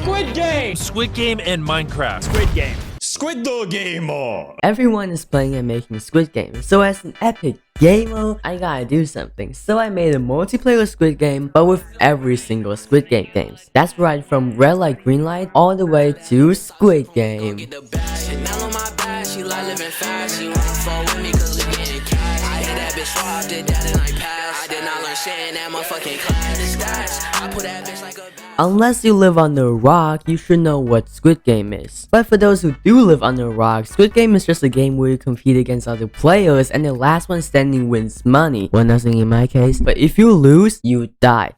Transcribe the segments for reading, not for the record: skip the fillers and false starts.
Squid Game! Squid Game and Minecraft. Squid Game. Squid Game! Everyone is playing and making Squid Game, so as an epic gamer, I gotta do something. So I made a multiplayer Squid Game, but with every single Squid Game games. That's right, from red light, green light, all the way to Squid Game. Unless you live under a rock, you should know what Squid Game is. But for those who do live under a rock, Squid Game is just a game where you compete against other players and the last one standing wins money. Well, nothing in my case, but if you lose, you die.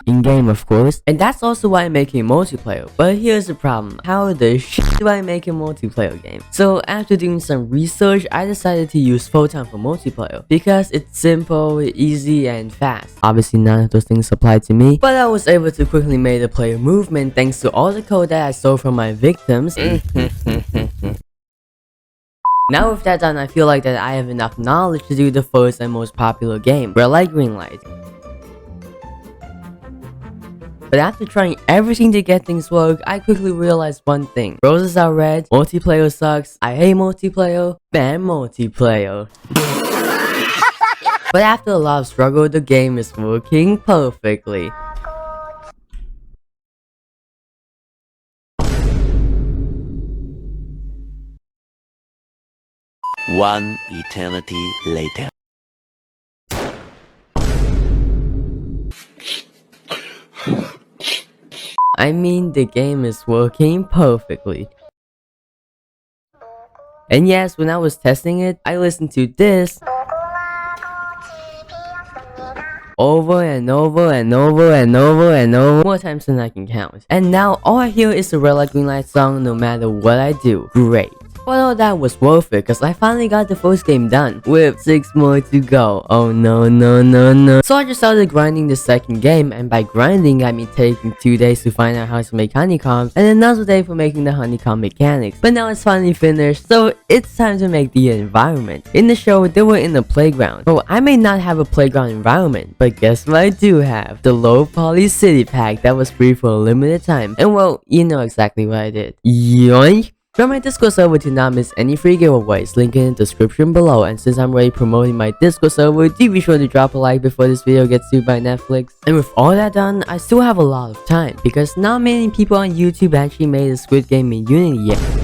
In-game, of course. And that's also why I'm making a multiplayer. But here's the problem. How the shit do I make a multiplayer game? So after doing some research, I decided to use Photon for multiplayer because it's simple, easy, and fast. Obviously none of those things apply to me, but I was able to quickly make the player movement thanks to all the code that I stole from my victims. Now with that done, I feel like that I have enough knowledge to do the first and most popular game, red light, green light. But after trying everything to get things work, I quickly realized one thing. Roses are red, multiplayer sucks, I hate multiplayer, ban multiplayer. But after a lot of struggle, the game is working perfectly. One eternity later. I mean, the game is working perfectly. And yes, when I was testing it, I listened to this over and over and over and over and over more times than I can count. And now all I hear is the red light green light song no matter what I do. Great. But all that was worth it because I finally got the first game done with 6 more to go. Oh no. So I just started grinding the second game, and by grinding I mean taking 2 days to find out how to make honeycombs and another day for making the honeycomb mechanics. But now it's finally finished, so it's time to make the environment. In the show they were in the playground. So I may not have a playground environment, but guess what I do have? The low poly city pack that was free for a limited time. And well, you know exactly what I did. Yoink! Join my Discord server to not miss any free giveaways, link in the description below. And since I'm already promoting my Discord server, do be sure to drop a like before this video gets sued by Netflix. And with all that done, I still have a lot of time because not many people on YouTube actually made a Squid Game in Unity yet.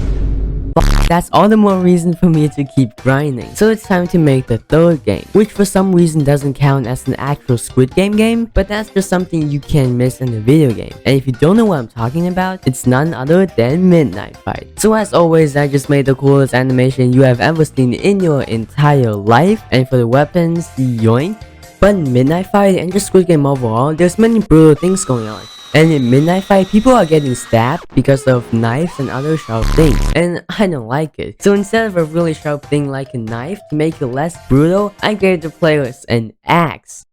That's all the more reason for me to keep grinding. So it's time to make the third game, which for some reason doesn't count as an actual Squid Game game, but that's just something you can't miss in the video game. And if you don't know what I'm talking about, it's none other than Midnight Fight. So as always, I just made the coolest animation you have ever seen in your entire life. And for the weapons, yoink. But in Midnight Fight and just Squid Game overall, there's many brutal things going on. And in Midnight Fight, people are getting stabbed because of knives and other sharp things, and I don't like it. So instead of a really sharp thing like a knife, to make it less brutal, I gave the players an axe.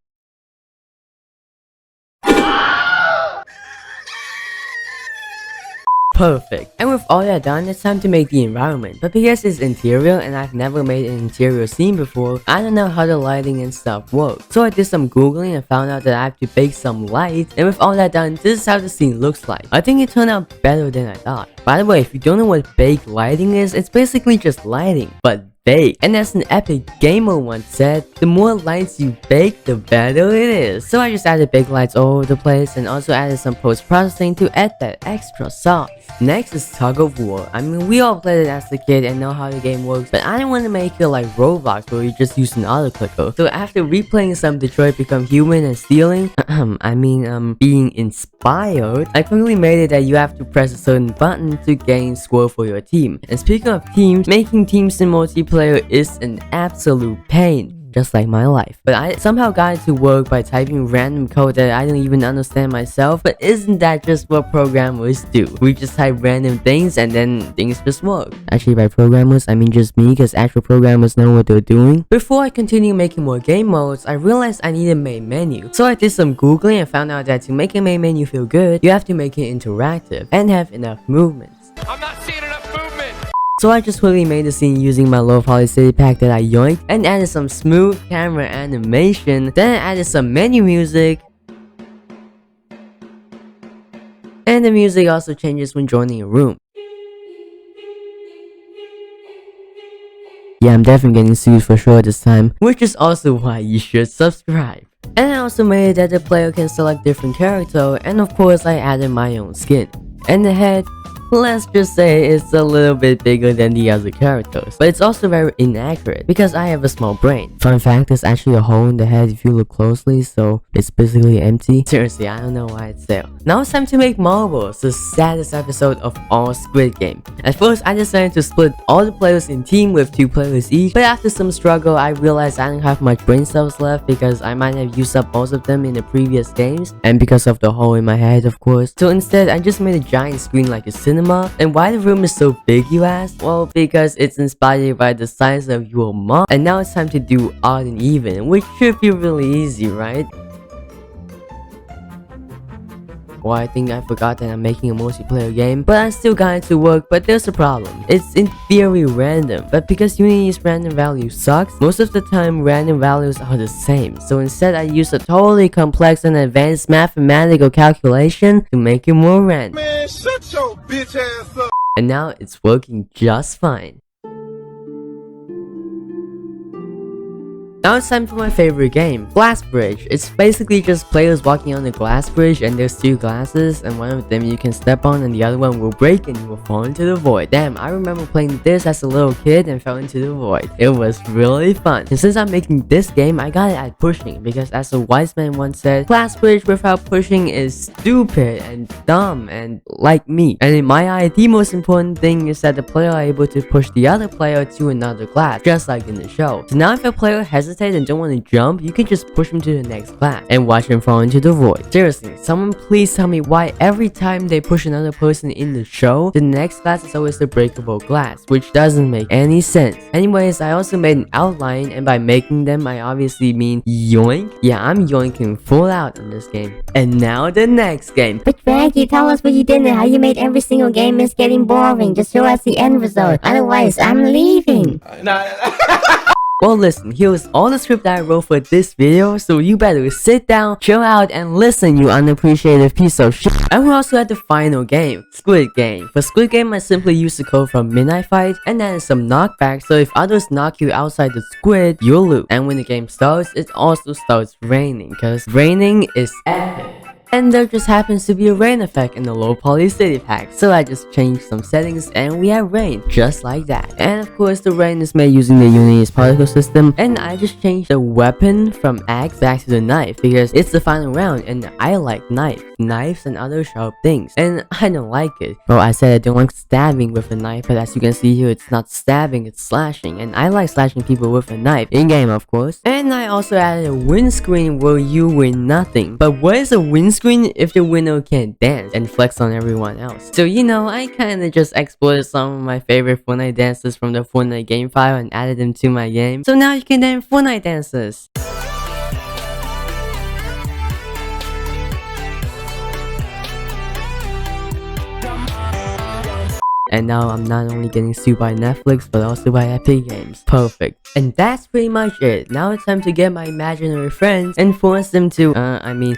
Perfect. And with all that done, it's time to make the environment. But because it's interior and I've never made an interior scene before, I don't know how the lighting and stuff work. So I did some googling and found out that I have to bake some light. And with all that done, this is how the scene looks like. I think it turned out better than I thought. By the way, if you don't know what baked lighting is, it's basically just lighting, but bake. And as an epic gamer once said, the more lights you bake, the better it is. So I just added bake lights all over the place and also added some post-processing to add that extra sauce. Next is tug of war. I mean, we all played it as a kid and know how the game works, but I didn't want to make it like Roblox where you just use an auto clicker. So after replaying some Detroit Become Human and stealing, being inspired, I quickly made it that you have to press a certain button to gain score for your team. And speaking of teams, making teams in multiplayer is an absolute pain. Just like my life. But I somehow got it to work by typing random code that I don't even understand myself. But isn't that just what programmers do? We just type random things and then things just work. Actually, by programmers, I mean just me, because actual programmers know what they're doing. Before I continue making more game modes, I realized I need a main menu. So I did some googling and found out that to make a main menu feel good, you have to make it interactive and have enough movements. I'm not seeing enough movement! So I just quickly made the scene using my low poly city pack that I yoinked and added some smooth camera animation. Then I added some menu music and the music also changes when joining a room. Yeah, I'm definitely getting sued for sure this time, which is also why you should subscribe. And I also made it that the player can select different character, and of course I added my own skin. And the head, let's just say it's a little bit bigger than the other characters, but it's also very inaccurate because I have a small brain. Fun fact, there's actually a hole in the head if you look closely, so it's basically empty. Seriously, I don't know why it's there. Now it's time to make marbles, the saddest episode of all Squid Game. At first, I decided to split all the players in team with 2 players each, but after some struggle, I realized I didn't have much brain cells left because I might have used up most of them in the previous games, and because of the hole in my head, of course. So instead, I just made a giant screen like a cinema. And why the room is so big, you ask? Well, because it's inspired by the size of your mom. And now it's time to do odd and even, which should be really easy, right? Well, I think I forgot that I'm making a multiplayer game, but I still got it to work. But there's a problem. It's in theory random, but because Unity's random value sucks, most of the time random values are the same. So instead I use a totally complex and advanced mathematical calculation to make it more random. Man, shut your bitch ass up. And now it's working just fine. Now it's time for my favorite game, Glass Bridge. It's basically just players walking on the glass bridge and there's 2 glasses and one of them you can step on and the other one will break and you will fall into the void. Damn, I remember playing this as a little kid and fell into the void. It was really fun. And since I'm making this game, I got it at pushing because as a wise man once said, Glass Bridge without pushing is stupid and dumb and like me. And in my eye, the most important thing is that the player are able to push the other player to another glass, just like in the show. So now if a player hesitates and don't want to jump, you can just push him to the next glass and watch him fall into the void. Seriously, someone please tell me why every time they push another person in the show, the next glass is always the breakable glass, which doesn't make any sense. Anyways, I also made an outline, and by making them, I obviously mean yoink. Yeah, I'm yoinking full out on this game. And now the next game. But Draggy, tell us what you did and how you made every single game is getting boring. Just show us the end result. Otherwise, I'm leaving. Well, listen, here's all the script that I wrote for this video, so you better sit down, chill out, and listen, you unappreciative piece of shit. And we also had the final game, Squid Game. For Squid Game, I simply used the code from Midnight Fight, and then some knockback, so if others knock you outside the squid, you'll lose. And when the game starts, it also starts raining, cause raining is epic. And there just happens to be a rain effect in the low poly city pack, so I just changed some settings and we have rain, just like that. And of course the rain is made using the Unity's particle system, and I just changed the weapon from axe back to the knife because it's the final round and I like knives and other sharp things, and I don't like it. Well, I said I don't like stabbing with a knife, but as you can see here, it's not stabbing, it's slashing, and I like slashing people with a knife, in game of course. And I also added a windscreen where you win nothing. But what is a windscreen if the winner can't dance and flex on everyone else? So you know, I kinda just exported some of my favorite Fortnite dances from the Fortnite game file and added them to my game. So now you can dance Fortnite dances. And now I'm not only getting sued by Netflix, but also by Epic Games. Perfect. And that's pretty much it. Now it's time to get my imaginary friends and force them to,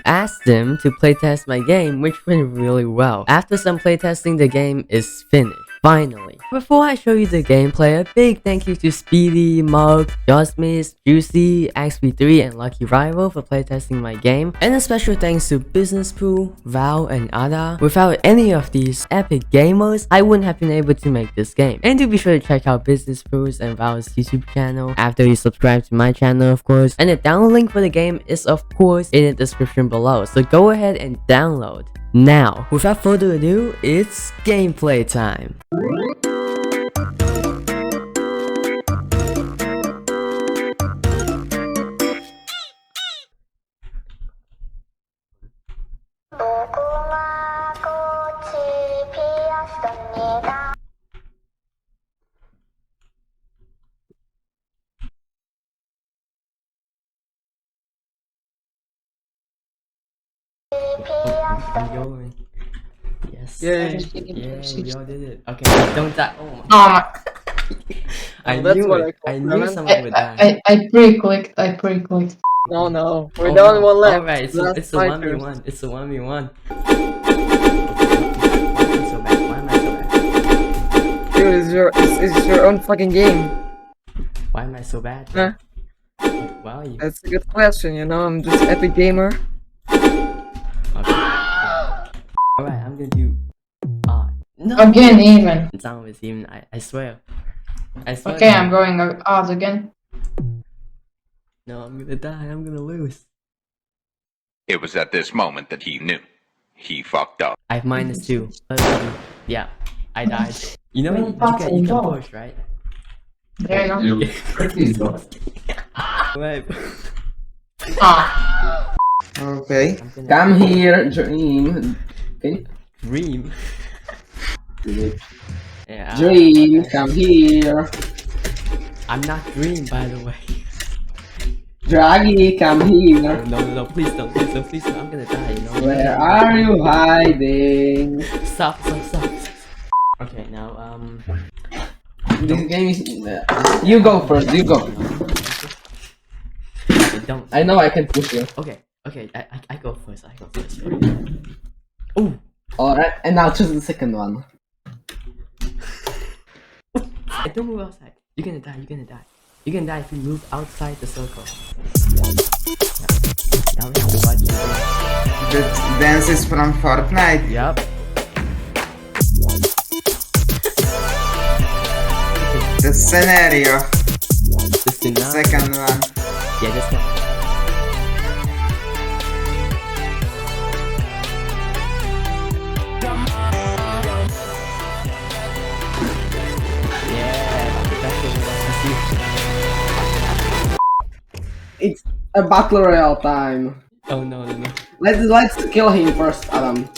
ask them to playtest my game, which went really well. After some playtesting, the game is finished. Finally. Before I show you the gameplay, a big thank you to Speedy, Mug, Josmis, Juicy, XP3, and Lucky Rival for playtesting my game. And a special thanks to BusinessPooh, Vaule, and Ada. Without any of these epic gamers, I wouldn't have been able to make this game. And do be sure to check out BusinessPooh's and Vaule's YouTube channel after you subscribe to my channel, of course. And the download link for the game is of course in the description below, so go ahead and download. Now, without further ado, it's gameplay time. I'm going. Yes. Yeah, we all did it. Okay, don't die. Oh my. Oh my. I That's knew what it. I knew remember. someone would die. I pre-clicked. No, we're the only one left. Alright, it's a Last 1v1. It's a 1v1. it's your own fucking game. Why am I so bad? Huh? Wow, you. That's a good question, you know. I'm just epic gamer. Okay. Alright, I'm gonna do. No! Again, even. It's always even, I swear. I swear. Okay, I'm going out again. No, I'm gonna die, I'm gonna lose. It was at this moment that he knew. He fucked up. I have -2. Yeah, I died. You know, you can push, right? There you go. Wait. Ah. Okay. Come here, Dream. Okay. Dream. Yeah. Dream, come here. I'm not Dream, by the way. Dragi, come here. No, please don't, I'm gonna die, you know. Where are you hiding? Stop. Okay, now, This game is... you go first, you go. don't. I know I can push you. Okay, I go first, Ooh! Alright, and now choose the second one. Don't move outside. You're gonna die. You're gonna die if you move outside the circle. Now we have to watch it. The dance is from Fortnite. Yup. The scenario. This is not. Second one. Yeah, this one. It's a battle royale time. Oh no. Let's kill him first, Adam.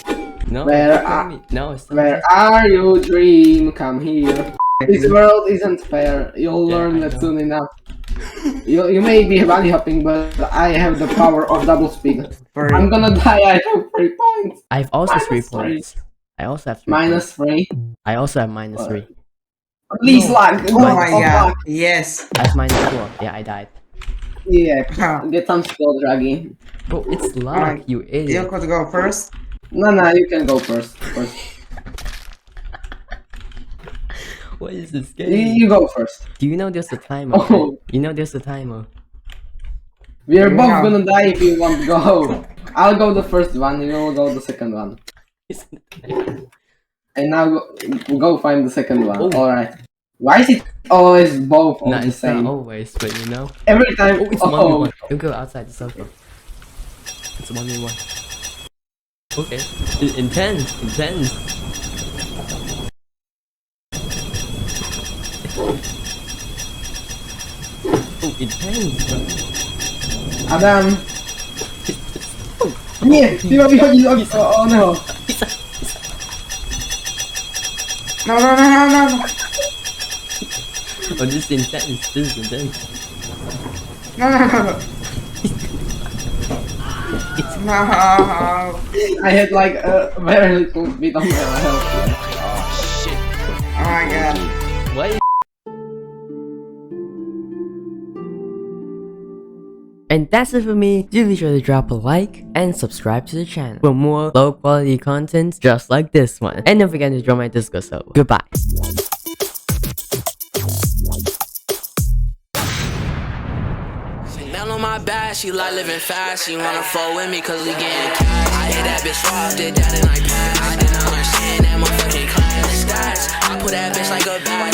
No. Where are you, Dream? Come here. This world isn't fair. You'll learn that soon enough. You may be bunny hopping, but I have the power of double speed. I'm gonna die. I have 3 points. I have also 3 points. I also have 3 points. -3. I also have -3. Please lag. Oh my god. Yes. I have -4. Yeah, I died. Yeah. Get some skill, Dragi. Bro, it's lag, you You idiot. could go first. No, you can go first. What is this game? You go first. Do you know there's a timer? Oh. You know there's a timer. We are both gonna die if you won't go. I'll go the first one, you will go the second one. And now go find the second one. Oh. Alright. Why is it always both No, of the it's not same? always, but you know. Every time. Oh, it's 1v1. Don't go outside the circle. It's 1v1. Okay. Intense. Oh, intense, bro. Adam. Nie, ty ma wychodzić z o no. No. Oh, this is intense. No. No. I had like a very little bit of my health. Oh shit. Oh my god. Why? And that's it for me. Do be sure to drop a like and subscribe to the channel for more low quality content just like this one. And don't forget to join my Discord server. Goodbye. Down on my back, she like living fast. She wanna fall with me cause we getting cash. I hit that bitch raw, did that and I passed. I did not understand that motherfucking class stats. I put that bitch like a bad